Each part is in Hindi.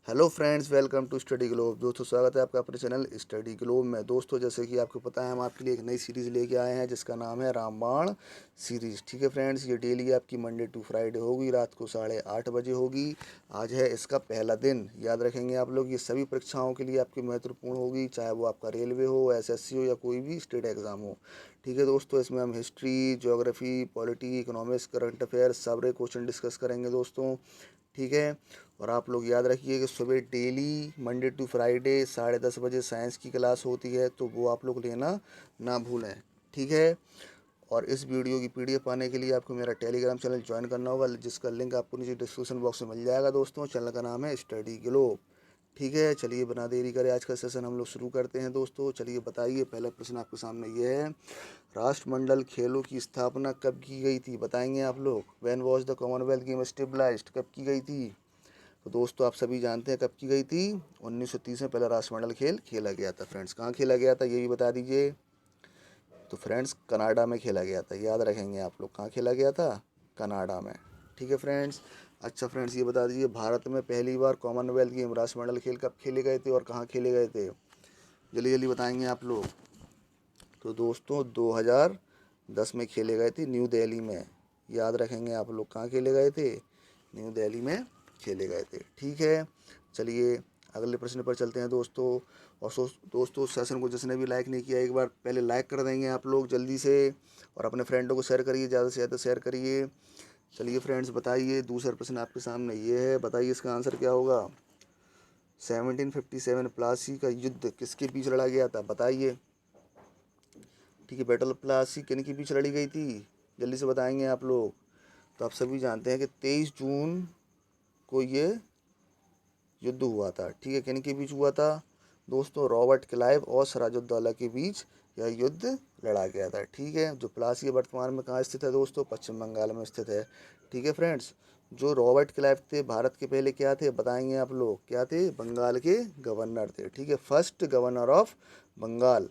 Hello friends, welcome to study globe. दोस्तों, स्वागत है आपका अपने चैनल स्टडी ग्लोब में। दोस्तों, जैसे कि आपको पता है, हम आपके लिए एक नई सीरीज़ लेके आए हैं जिसका नाम है रामबाण सीरीज़। ठीक है फ्रेंड्स, ये डेली आपकी मंडे टू फ्राइडे होगी, रात को 8:30 बजे होगी। आज है इसका पहला दिन। याद रखेंगे आप लोग, ये सभी परीक्षाओं के लिए आपकी महत्वपूर्ण होगी, चाहे वो आपका रेलवे हो, एसएससी हो या कोई भी स्टेट एग्ज़ाम हो। ठीक है दोस्तों, इसमें हम history, geography, polity, economics, current affairs सारे क्वेश्चन डिस्कस करेंगे दोस्तों। ठीक है, और आप लोग याद रखिए कि सुबह डेली मंडे टू फ्राइडे 10:30 बजे साइंस की क्लास होती है, तो वो आप लोग लेना ना भूलें। ठीक है, और इस वीडियो की पीडीएफ पाने के लिए आपको मेरा टेलीग्राम चैनल ज्वाइन करना होगा, जिसका लिंक आपको नीचे डिस्क्रिप्शन बॉक्स में मिल जाएगा। दोस्तों, चैनल का नाम है स्टडी ग्लोब। ठीक है, चलिए बिना देरी करे आज का सेशन हम लोग शुरू करते हैं। दोस्तों, चलिए बताइए, पहला प्रश्न आपके सामने ये है, राष्ट्रमंडल खेलों की स्थापना कब की गई थी? बताएंगे आप लोग। When was the Commonwealth game established? कब की गई थी? तो दोस्तों, आप सभी जानते हैं कब की गई थी। 1930 में पहला राष्ट्रमंडल खेल खेला गया था। फ्रेंड्स, कहाँ खेला गया था ये भी बता दीजिए। तो फ्रेंड्स, कनाडा में खेला गया था। याद रखेंगे आप लोग, कहाँ खेला गया था? कनाडा में। ठीक है फ्रेंड्स। अच्छा फ्रेंड्स, ये बता दीजिए, भारत में पहली बार कॉमनवेल्थ गेम राष्ट्रमंडल खेल कब खेले गए थे और कहाँ खेले गए थे? जल्दी जल्दी बताएंगे आप लोग। तो दोस्तों, 2010 में खेले गए थे, न्यू दिल्ली में। याद रखेंगे आप लोग, कहाँ खेले गए थे? न्यू दिल्ली में खेले गए थे। ठीक है, चलिए अगले प्रश्न पर चलते हैं दोस्तों। और दोस्तों, सेशन को जिसने भी लाइक नहीं किया, एक बार पहले लाइक कर देंगे आप लोग जल्दी से, और अपने फ्रेंडों को शेयर करिए, ज़्यादा से ज़्यादा शेयर करिए। चलिए फ्रेंड्स, बताइए, दूसरा प्रश्न आपके सामने ये है, बताइए इसका आंसर क्या होगा। 1757 प्लासी का युद्ध किसके बीच लड़ा गया था? बताइए। ठीक है, बैटल ऑफ प्लासी किन के बीच लड़ी गई थी? जल्दी से बताएंगे आप लोग। तो आप सभी जानते हैं कि 23 जून को ये युद्ध हुआ था। ठीक है, किन के बीच हुआ था? दोस्तों, रॉबर्ट क्लाइव और सिराजुद्दौला के बीच यह युद्ध लड़ा गया था। ठीक है, जो प्लासी वर्तमान में कहाँ स्थित है दोस्तों? पश्चिम बंगाल में स्थित है। ठीक है फ्रेंड्स, जो रॉबर्ट क्लाइव थे, भारत के पहले क्या थे? बताएंगे आप लोग, क्या थे? बंगाल के गवर्नर थे। ठीक है, फर्स्ट गवर्नर ऑफ बंगाल।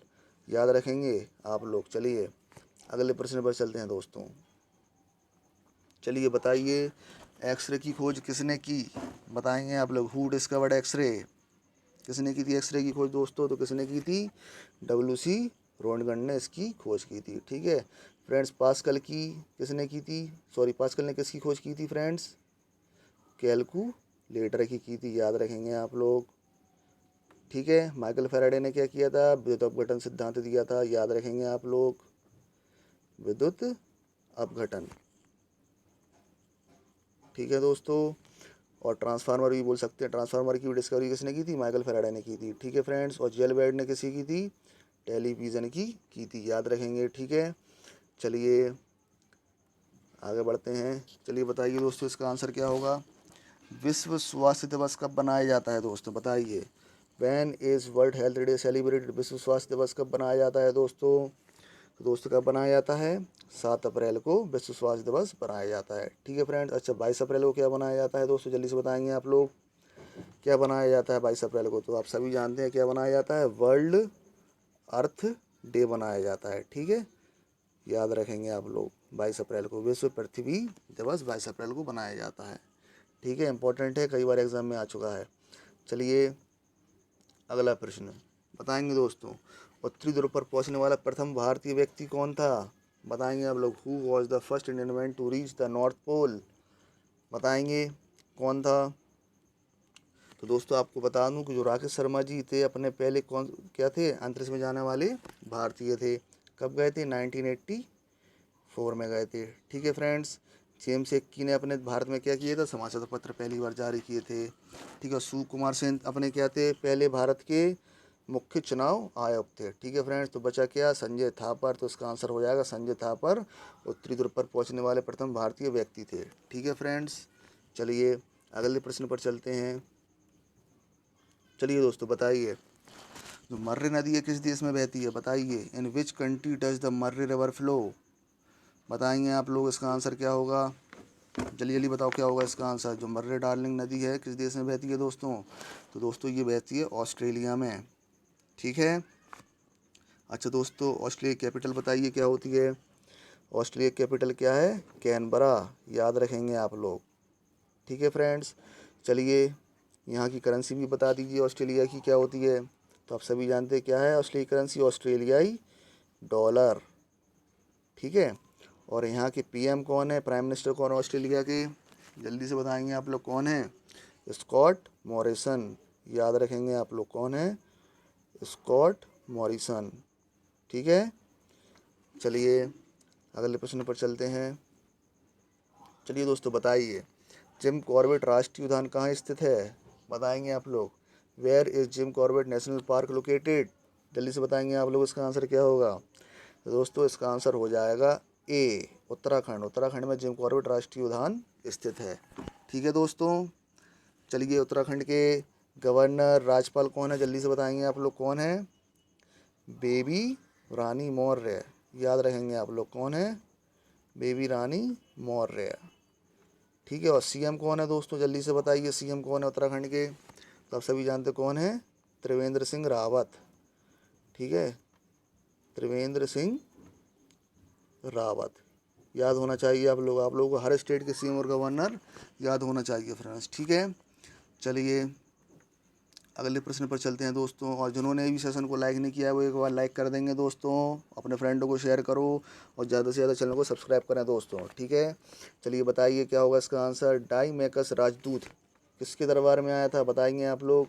याद रखेंगे आप लोग। चलिए अगले प्रश्न पर चलते हैं दोस्तों। चलिए बताइए, एक्सरे की खोज किसने की? बताएंगे आप लोग। Who discovered X-ray? किसने की थी एक्सरे की खोज दोस्तों? तो किसने की थी? WC रोनगन ने इसकी खोज की थी। ठीक है फ्रेंड्स, पास्कल की किसने की थी? सॉरी, पास्कल ने किसकी खोज की थी फ्रेंड्स? कैलकुलेटर की थी। याद रखेंगे आप लोग। ठीक है, माइकल फैराडे ने क्या किया था? विद्युत अपघटन सिद्धांत दिया था। याद रखेंगे आप लोग, विद्युत अपघटन। ठीक है दोस्तों, और ट्रांसफार्मर भी बोल सकते हैं। ट्रांसफार्मर की भी डिस्कवरी किसने की थी? माइकल फैराडे ने की थी। ठीक है फ्रेंड्स, और जेल बेड ने किसी की थी? टेलीविज़न की थी। याद रखेंगे। ठीक है, चलिए आगे बढ़ते हैं। चलिए बताइए दोस्तों, इसका आंसर क्या होगा। विश्व स्वास्थ्य दिवस कब बनाया जाता है दोस्तों? बताइए। When is world health day celebrated? विश्व स्वास्थ्य दिवस कब बनाया जाता है दोस्तों? तो दोस्तों, कब बनाया जाता है? 7 अप्रैल को विश्व स्वास्थ्य दिवस बनाया जाता है। ठीक है फ्रेंड्स। अच्छा, 22 अप्रैल को क्या बनाया जाता है दोस्तों? जल्दी से बताएंगे आप लोग। क्या बनाया जाता है 22 अप्रैल को? तो आप सभी जानते हैं क्या बनाया जाता है। वर्ल्ड अर्थ डे बनाया जाता है। ठीक है, याद रखेंगे आप लोग। 22 अप्रैल को विश्व पृथ्वी दिवस 22 अप्रैल को बनाया जाता है। ठीक है, इंपॉर्टेंट है, कई बार एग्जाम में आ चुका है। चलिए अगला प्रश्न बताएंगे दोस्तों। उत्तरी ध्रुव पर पहुंचने वाला प्रथम भारतीय व्यक्ति कौन था? बताएंगे आप लोग। Who was the first Indian man to reach the north pole? बताएंगे कौन था? तो दोस्तों, आपको बता दूं कि जो राकेश शर्मा जी थे, अपने पहले कौन क्या थे? अंतरिक्ष में जाने वाले भारतीय थे। कब गए थे? 1984 में गए थे। ठीक है फ्रेंड्स, जेम्स एक्की ने अपने भारत में क्या किया था? समाचार पत्र पहली बार जारी किए थे। ठीक है, सुकुमार सेन अपने क्या थे? पहले भारत के मुख्य चुनाव आयोग थे। ठीक है फ्रेंड्स, तो बचा क्या? संजय थापर। तो इसका आंसर हो जाएगा संजय थापर, उत्तरी ध्रुव पर पहुंचने वाले प्रथम भारतीय व्यक्ति थे। ठीक है फ्रेंड्स, चलिए अगले प्रश्न पर चलते हैं। चलिए दोस्तों, बताइए, जो मर्रे नदी है किस देश में बहती है? बताइए। In which country does the Murray river flow? बताएंगे आप लोग, इसका आंसर क्या होगा? जल्दी जल्दी बताओ क्या होगा इसका आंसर। जो मर्रे डार्लिंग नदी है किस देश में बहती है दोस्तों? तो दोस्तों, ये बहती है ऑस्ट्रेलिया में। ठीक है। अच्छा दोस्तों, ऑस्ट्रेलिया कैपिटल बताइए क्या होती है? ऑस्ट्रेलिया कैपिटल क्या है? कैनबरा। याद रखेंगे आप लोग। ठीक है फ्रेंड्स, चलिए यहाँ की करेंसी भी बता दीजिए ऑस्ट्रेलिया की क्या होती है। तो आप सभी जानते हैं क्या है ऑस्ट्रेलिया करेंसी, ऑस्ट्रेलियाई डॉलर। ठीक है। और यहाँ के पीएम कौन है, प्राइम मिनिस्टर कौन है ऑस्ट्रेलिया के, जल्दी से बताएंगे आप लोग कौन है, स्कॉट मॉरिसन। याद रखेंगे आप लोग कौन है, स्कॉट मॉरिसन। ठीक है। चलिए अगले प्रश्न पर चलते हैं। चलिए दोस्तों बताइए, जिम कॉर्बेट राष्ट्रीय उद्यान कहाँ स्थित है, बताएंगे आप लोग। Where is Jim Corbett national park located, जल्दी से बताएंगे आप लोग इसका आंसर क्या होगा। तो दोस्तों इसका आंसर हो जाएगा ए, उत्तराखंड। उत्तराखंड में जिम कॉर्बेट राष्ट्रीय उद्यान स्थित है। ठीक है दोस्तों। चलिए उत्तराखंड के गवर्नर राज्यपाल कौन है, जल्दी से बताएंगे आप लोग कौन है, बेबी रानी मौर्य। याद रखेंगे आप लोग कौन है, बेबी रानी मौर्य। ठीक है। और सीएम कौन है दोस्तों, जल्दी से बताइए सीएम कौन है उत्तराखंड के। तो आप सभी जानते कौन है, त्रिवेंद्र सिंह रावत। ठीक है, त्रिवेंद्र सिंह रावत। याद होना चाहिए आप लोगों को हर स्टेट के सीएम और गवर्नर याद होना चाहिए फ्रेंड्स। ठीक है। चलिए अगले प्रश्न पर चलते हैं दोस्तों। और जिन्होंने भी सेशन को लाइक नहीं किया है वो एक बार लाइक कर देंगे दोस्तों, अपने फ्रेंडों को शेयर करो और ज़्यादा से ज़्यादा चैनल को सब्सक्राइब करें दोस्तों। ठीक है। चलिए बताइए क्या होगा इसका आंसर। डाईमेकस राजदूत किसके दरबार में आया था, बताएंगे आप लोग,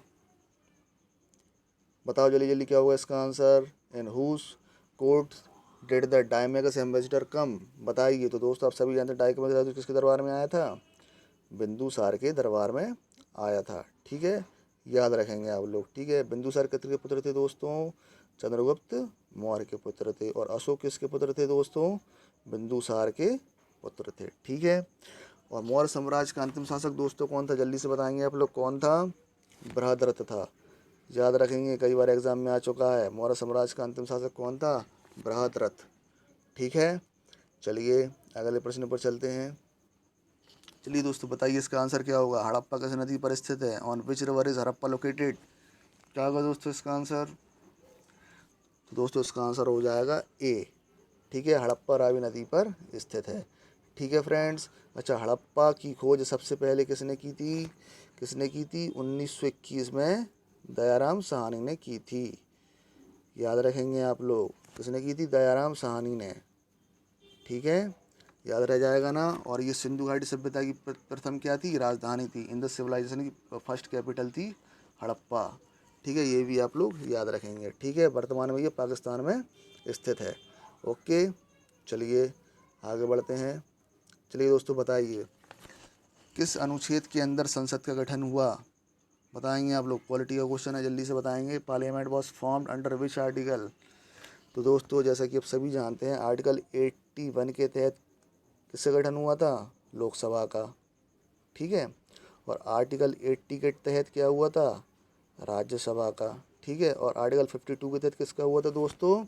बताओ जल्दी जल्दी क्या होगा इसका answer. In whose court did the Deimachus ambassador come, बताइए। तो दोस्तों आप सभी जानते हैं डाईमेकस राजदूत किसके दरबार में आया था, बिंदुसार के दरबार में आया था। ठीक है, याद रखेंगे आप लोग। ठीक है। बिंदुसार किसके पुत्र थे दोस्तों, चंद्रगुप्त मौर्य के पुत्र थे। और अशोक किसके पुत्र थे दोस्तों, बिंदुसार के पुत्र थे। ठीक है। और मौर्य साम्राज्य का अंतिम शासक दोस्तों कौन था, जल्दी से बताएंगे आप लोग कौन था, बृहद्रथ था। याद रखेंगे, कई बार एग्जाम में आ चुका है। मौर्य साम्राज्य का अंतिम शासक कौन था, बृहद्रथ। ठीक है। चलिए अगले प्रश्न पर चलते हैं। चलिए दोस्तों बताइए इसका आंसर क्या होगा। हड़प्पा किस नदी पर स्थित है, on which river is Harappa located, क्या होगा दोस्तों इसका आंसर। तो दोस्तों इसका आंसर हो जाएगा ए। ठीक है, हड़प्पा रावी नदी पर स्थित है। ठीक है फ्रेंड्स। अच्छा, हड़प्पा की खोज सबसे पहले किसने की थी, किसने की थी, 1921 में दयाराम साहनी ने की थी। याद रखेंगे आप लोग, किसने की थी, दयाराम साहनी ने। ठीक है, याद रह जाएगा ना। और ये सिंधु घाटी सभ्यता की प्रथम क्या थी, राजधानी थी। इंडस सिविलाइजेशन की फर्स्ट कैपिटल थी हड़प्पा। ठीक है, ये भी आप लोग याद रखेंगे। ठीक है, वर्तमान में ये पाकिस्तान में स्थित है। ओके। चलिए आगे बढ़ते हैं। चलिए दोस्तों बताइए, किस अनुच्छेद के अंदर संसद का गठन हुआ, बताएंगे आप लोग। पॉलिटी का क्वेश्चन है, जल्दी से बताएंगे। Parliament was formed under which article. तो दोस्तों जैसा कि आप सभी जानते हैं, आर्टिकल 81 के तहत किससे गठन हुआ था, लोकसभा का। ठीक है। और आर्टिकल 80 के तहत क्या हुआ था, राज्यसभा का। ठीक है। और आर्टिकल 52 के तहत किसका हुआ था दोस्तों,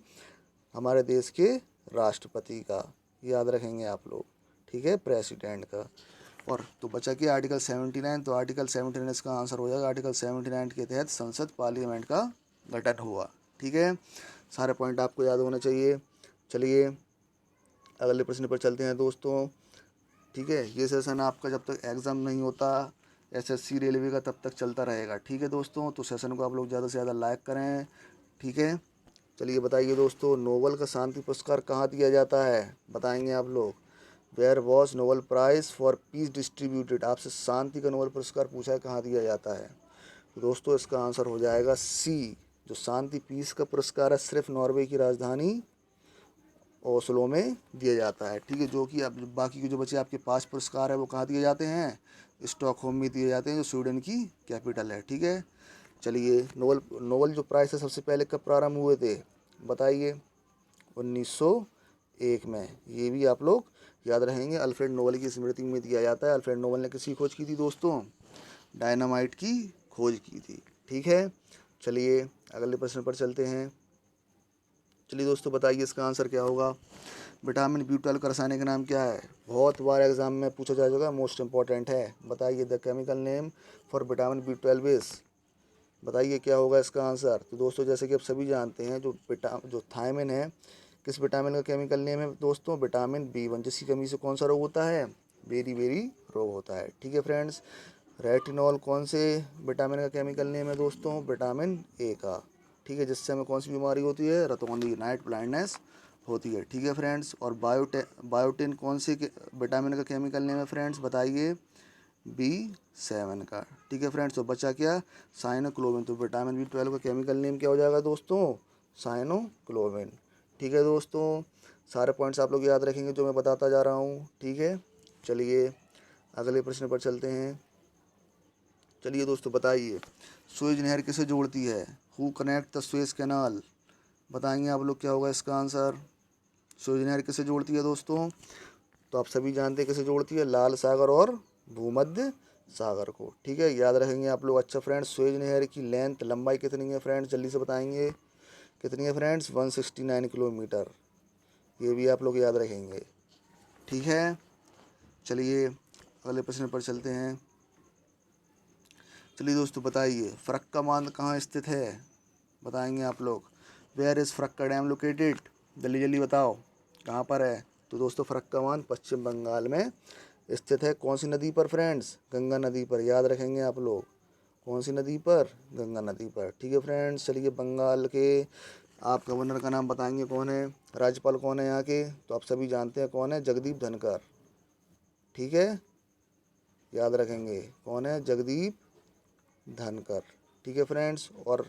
हमारे देश के राष्ट्रपति का। याद रखेंगे आप लोग। ठीक है, प्रेसिडेंट का। और तो बचा कि आर्टिकल 79, तो आर्टिकल 79 इसका आंसर हो जाएगा। आर्टिकल 79 के तहत संसद पार्लियामेंट का गठन हुआ। ठीक है, सारे पॉइंट आपको याद होने चाहिए। चलिए अगले प्रश्न पर चलते हैं दोस्तों। ठीक है, ये सेशन आपका जब तक एग्ज़ाम नहीं होता एसएससी रेलवे का तब तक चलता रहेगा। ठीक है दोस्तों, तो सेशन को आप लोग ज़्यादा से ज़्यादा लाइक करें। ठीक है। चलिए बताइए दोस्तों, नोबल का शांति पुरस्कार कहाँ दिया जाता है, बताएंगे आप लोग। Where was Nobel prize for peace distributed, आपसे शांति का नोबल पुरस्कार पूछा है कहाँ दिया जाता है। तो दोस्तों इसका आंसर हो जाएगा सी। जो शांति पीस का पुरस्कार है सिर्फ नॉर्वे की राजधानी ओस्लो में दिया जाता है। ठीक है, जो कि अब बाकी के जो बचे आपके 5 पुरस्कार है वो कहाँ दिए जाते हैं, स्टॉकहोम में दिए जाते हैं, जो स्वीडन की कैपिटल है। ठीक है। चलिए नोबल जो प्राइज़ है सबसे पहले कब प्रारंभ हुए थे, बताइए। 1901 में। ये भी आप लोग याद रहेंगे, अल्फ्रेड नोबल की स्मृति में दिया जाता है। अल्फ्रेड नोबल ने किसकी खोज की थी दोस्तों, डायनामाइट की खोज की थी। ठीक है। चलिए अगले प्रश्न पर चलते हैं। चलिए दोस्तों बताइए इसका आंसर क्या होगा। विटामिन B12 का रासायनिक नाम क्या है, बहुत बार एग्जाम में पूछा जा चुका है, मोस्ट इंपॉर्टेंट है। बताइए the chemical name for vitamin B12 is, बताइए क्या होगा इसका आंसर। तो दोस्तों जैसे कि आप सभी जानते हैं, जो थायमिन है, किस विटामिन का केमिकल नेम है दोस्तों, विटामिन B1, जिसकी कमी से कौन सा रोग होता है, बेरी बेरी रोग होता है। ठीक है फ्रेंड्स, रेटिनॉल कौन से विटामिन का केमिकल नेम है दोस्तों? विटामिन ए का। ठीक है, जिससे हमें कौन सी बीमारी होती है? रतौंधी, नाइट ब्लाइंडनेस होती है। ठीक है फ्रेंड्स, और बायोटिन कौन से विटामिन का केमिकल नेम है फ्रेंड्स? बताइए। B7 का। ठीक है फ्रेंड्स, तो बचा क्या? साइनोक्लोविन। तो विटामिन B12 का केमिकल नेम क्या हो जाएगा दोस्तों? साइनोक्लोविन। ठीक है दोस्तों, सारे पॉइंट्स आप लोग याद रखेंगे जो मैं बताता जा रहा हूँ। ठीक है, चलिए अगले प्रश्न पर चलते हैं। चलिए दोस्तों बताइए, सुएज नहर किसे जोड़ती है? Who connect the Suez canal? बताएंगे आप लोग क्या होगा इसका आंसर? सुएज नहर किसे जोड़ती है दोस्तों? तो आप सभी जानते हैं किसे जोड़ती है? लाल सागर और भूमध्य सागर को। ठीक है, याद रखेंगे आप लोग। अच्छा फ्रेंड्स, सुएज नहर की लेंथ, लंबाई कितनी है फ्रेंड्स? जल्दी से बताएंगे। कितनी है फ्रेंड्स? 169 किलोमीटर। ये भी आप लोग याद रखेंगे। ठीक है, चलिए अगले प्रश्न पर चलते हैं। चलिए दोस्तों बताइए, फरक्का बांध कहाँ स्थित है? बताएंगे आप लोग। Where is Farakka dam located? जल्दी जल्दी बताओ, कहाँ पर है? तो दोस्तों फरक्का बांध पश्चिम बंगाल में स्थित है। कौन सी नदी पर फ्रेंड्स? गंगा नदी पर। याद रखेंगे आप लोग, कौन सी नदी पर? गंगा नदी पर। ठीक है फ्रेंड्स, चलिए बंगाल के आप गवर्नर का नाम बताएंगे कौन है? राज्यपाल कौन है यहाँ के? तो आप सभी जानते हैं कौन है? जगदीप धनखड़। ठीक है, याद रखेंगे कौन है? जगदीप धनखड़। ठीक है फ्रेंड्स, और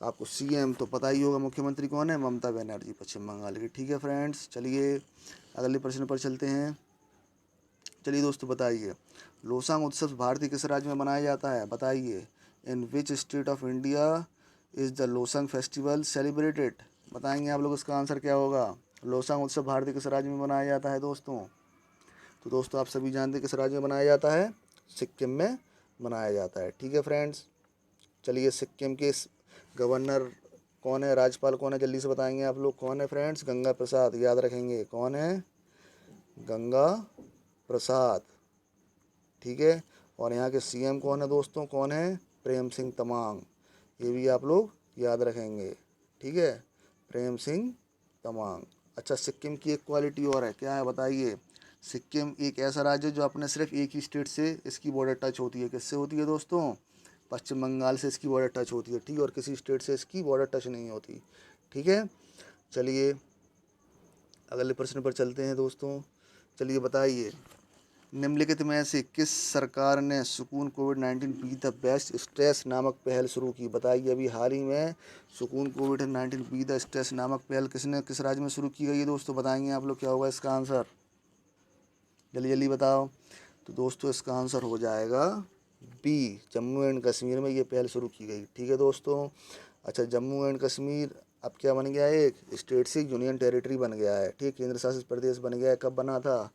आपको सीएम तो पता ही होगा, मुख्यमंत्री कौन है? ममता बनर्जी, पश्चिम बंगाल की। ठीक है फ्रेंड्स, चलिए अगले प्रश्न पर चलते हैं। चलिए दोस्तों बताइए, लोसांग उत्सव भारतीय किस राज्य में मनाया जाता है? बताइए। In which state of India is the Losoong festival celebrated? बताएंगे आप लोग, इसका आंसर क्या होगा? लोसांग उत्सव भारतीय किस राज्य में मनाया जाता है दोस्तों? तो दोस्तों आप सभी जानते हैं किस राज्य में मनाया जाता है? सिक्किम में मनाया जाता है। ठीक है फ्रेंड्स, चलिए सिक्किम के गवर्नर कौन है? राज्यपाल कौन है? जल्दी से बताएंगे आप लोग। कौन है फ्रेंड्स? गंगा प्रसाद। याद रखेंगे कौन है? गंगा प्रसाद। ठीक है, और यहाँ के सीएम कौन है दोस्तों? कौन है? प्रेम सिंह तमांग। ये भी आप लोग याद रखेंगे। ठीक है, प्रेम सिंह तमांग। अच्छा, सिक्किम की एक क्वालिटी और है, क्या है बताइए? सिक्किम एक ऐसा राज्य है जो अपने सिर्फ एक ही स्टेट से इसकी बॉर्डर टच होती है। किससे होती है दोस्तों? पश्चिम बंगाल से इसकी बॉर्डर टच होती है। ठीक है, और किसी स्टेट से इसकी बॉर्डर टच नहीं होती। ठीक है, चलिए अगले प्रश्न पर चलते हैं दोस्तों। चलिए बताइए, निम्नलिखित में से किस सरकार ने सुकून कोविड-19 बी द बेस्ट स्ट्रेस नामक पहल शुरू की? बताइए, अभी हाल ही में सुकून कोविड-19 बी द स्ट्रेस नामक पहल किस राज्य में शुरू की गई है दोस्तों? बताएंगे आप लोग क्या होगा इसका आंसर? जल्दी जल्दी बताओ। तो दोस्तों इसका आंसर हो जाएगा बी, जम्मू एंड कश्मीर में ये पहल शुरू की गई। ठीक है दोस्तों। अच्छा, जम्मू एंड कश्मीर अब क्या बन गया है? एक स्टेट से यूनियन टेरिटरी बन गया है। ठीक, केंद्र शासित प्रदेश बन गया है। कब बना था?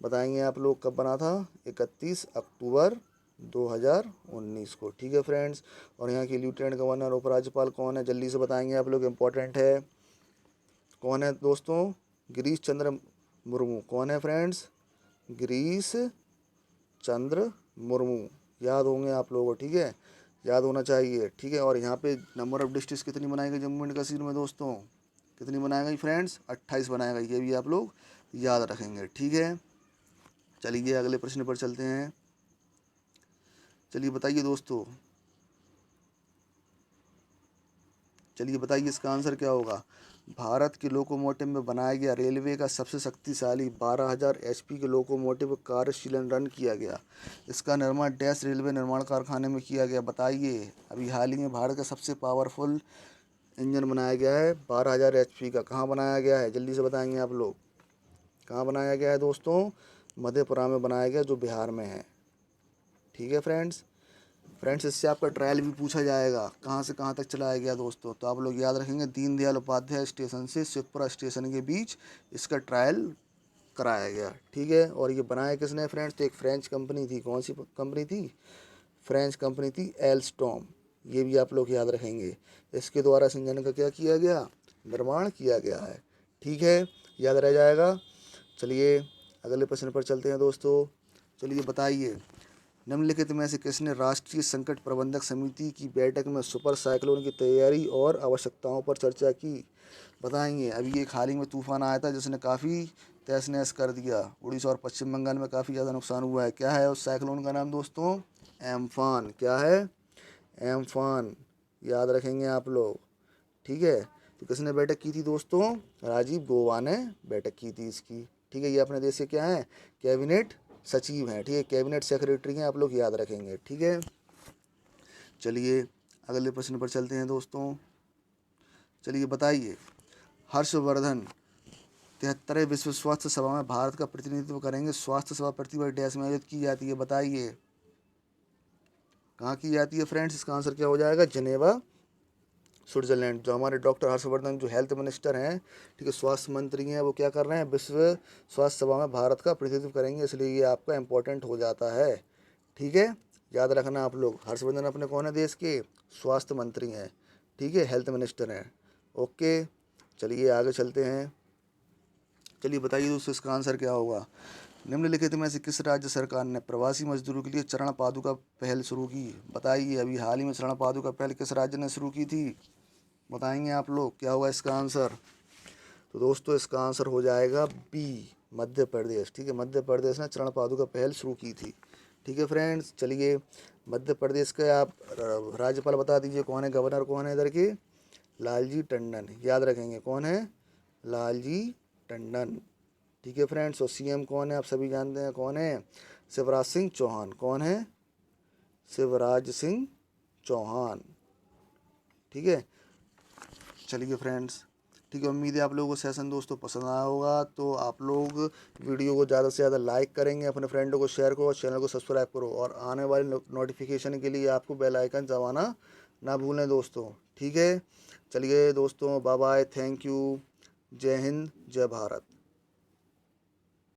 बताएंगे आप लोग कब बना था? 31 अक्टूबर 2019 को। ठीक है फ्रेंड्स, और यहाँ की लेफ्टिनेंट गवर्नर उपराज्यपाल कौन है? जल्दी से बताएंगे आप लोग, इम्पोर्टेंट है। कौन है दोस्तों? गिरीश चंद्र मुर्मू। कौन है फ्रेंड्स? गिरीश चंद्र मुर्मू। याद होंगे आप लोगों को। ठीक है, याद होना चाहिए। ठीक है, और यहाँ पे नंबर ऑफ डिस्ट्रिक्ट कितनी बनाई गई जम्मू एंड कश्मीर में दोस्तों? कितनी बनाई गई फ्रेंड्स? 28 बनाई गई। ये भी आप लोग याद रखेंगे। ठीक है, चलिए अगले प्रश्न पर चलते हैं। चलिए बताइए दोस्तों, चलिए बताइए इसका आंसर क्या होगा? भारत के लोकोमोटिव में बनाया गया रेलवे का सबसे शक्तिशाली 12,000 HP के लोकोमोटिव कार्यशीलन रन किया गया। इसका निर्माण डैश रेलवे निर्माण कारखाने में किया गया। बताइए, अभी हाल ही में भारत का सबसे पावरफुल इंजन बनाया गया है 12,000 HP का। कहाँ बनाया गया है? जल्दी से बताएंगे आप लोग। कहाँ बनाया गया है दोस्तों? मधेपुरा में बनाया गया, जो बिहार में है। ठीक है फ्रेंड्स, इससे आपका ट्रायल भी पूछा जाएगा, कहाँ से कहाँ तक चलाया गया दोस्तों। तो आप लोग याद रखेंगे, दीनदयाल उपाध्याय स्टेशन से शेखपुरा स्टेशन के बीच इसका ट्रायल कराया गया। ठीक है, और ये बनाया किसने फ्रेंड्स? तो एक फ्रेंच कंपनी थी। कौन सी कंपनी थी? फ्रेंच कंपनी थी, एल्स्टॉम। ये भी आप लोग याद रखेंगे। इसके द्वारा इस इंजन का क्या किया गया? निर्माण किया गया है। ठीक है, याद रह जाएगा। चलिए अगले प्रश्न पर चलते हैं दोस्तों। चलिए बताइए, निम्नलिखित में से किसने राष्ट्रीय संकट प्रबंधक समिति की बैठक में सुपर साइक्लोन की तैयारी और आवश्यकताओं पर चर्चा की? बताएंगे, अभी एक हाल ही में तूफान आया था जिसने काफ़ी तहस नहस कर दिया। उड़ीसा और पश्चिम बंगाल में काफ़ी ज़्यादा नुकसान हुआ है। क्या है उस साइक्लोन का नाम दोस्तों? एम्फान। क्या है? एम्फान। याद रखेंगे आप लोग, ठीक है। तो किसने बैठक की थी दोस्तों? राजीव गौबा ने बैठक की थी इसकी, ठीक है। ये अपने देश के क्या हैं? कैबिनेट सचिव हैं, ठीक है, कैबिनेट सेक्रेटरी हैं, आप लोग याद रखेंगे, ठीक है। चलिए अगले प्रश्न पर चलते हैं दोस्तों। चलिए बताइए, हर्षवर्धन 73वें विश्व स्वास्थ्य सभा में भारत का प्रतिनिधित्व करेंगे। स्वास्थ्य सभा प्रतिवर्ष डैश में आयोजित की जाती है, बताइए कहाँ की जाती है फ्रेंड्स? इसका आंसर क्या हो जाएगा? Geneva, Switzerland. जो हमारे डॉक्टर हर्षवर्धन जो हेल्थ मिनिस्टर हैं, ठीक है, स्वास्थ्य मंत्री हैं, वो क्या कर रहे हैं? विश्व स्वास्थ्य सभा में भारत का प्रतिनिधित्व करेंगे, इसलिए ये आपका इम्पोर्टेंट हो जाता है, ठीक है। याद रखना आप लोग, हर्षवर्धन अपने कौन है देश के? स्वास्थ्य मंत्री हैं, ठीक है, हेल्थ मिनिस्टर हैं। ओके, चलिए आगे चलते हैं। चलिए बताइए दोस्तों इसका आंसर क्या होगा? निम्नलिखित में से किस राज्य सरकार ने प्रवासी मजदूरों के लिए चरण पादुका पहल शुरू की? बताइए, अभी हाल ही में चरण पादुका पहल किस राज्य ने शुरू की थी? बताएंगे आप लोग, क्या होगा इसका आंसर? तो दोस्तों इसका आंसर हो जाएगा बी, मध्य प्रदेश, ठीक है। मध्य प्रदेश ने चरण पादुका पहल शुरू की थी, ठीक है फ्रेंड्स। चलिए मध्य प्रदेश के आप राज्यपाल बता दीजिए कौन है, गवर्नर कौन है इधर के? लालजी टंडन। याद रखेंगे कौन है? लालजी टंडन, ठीक है फ्रेंड्स। और सीएम कौन है? आप सभी जानते हैं कौन है? शिवराज सिंह चौहान। कौन है? शिवराज सिंह चौहान, ठीक है। चलिए फ्रेंड्स, ठीक है, उम्मीद है आप लोगों को सेशन दोस्तों पसंद आया होगा। तो आप लोग वीडियो को ज़्यादा से ज़्यादा लाइक करेंगे, अपने फ्रेंडों को शेयर करो और चैनल को सब्सक्राइब करो, और आने वाले नोटिफिकेशन के लिए आपको बेल आइकन दबाना ना भूलें दोस्तों, ठीक है। चलिए दोस्तों, बाय बाय, थैंक यू, जय हिंद, जय भारत।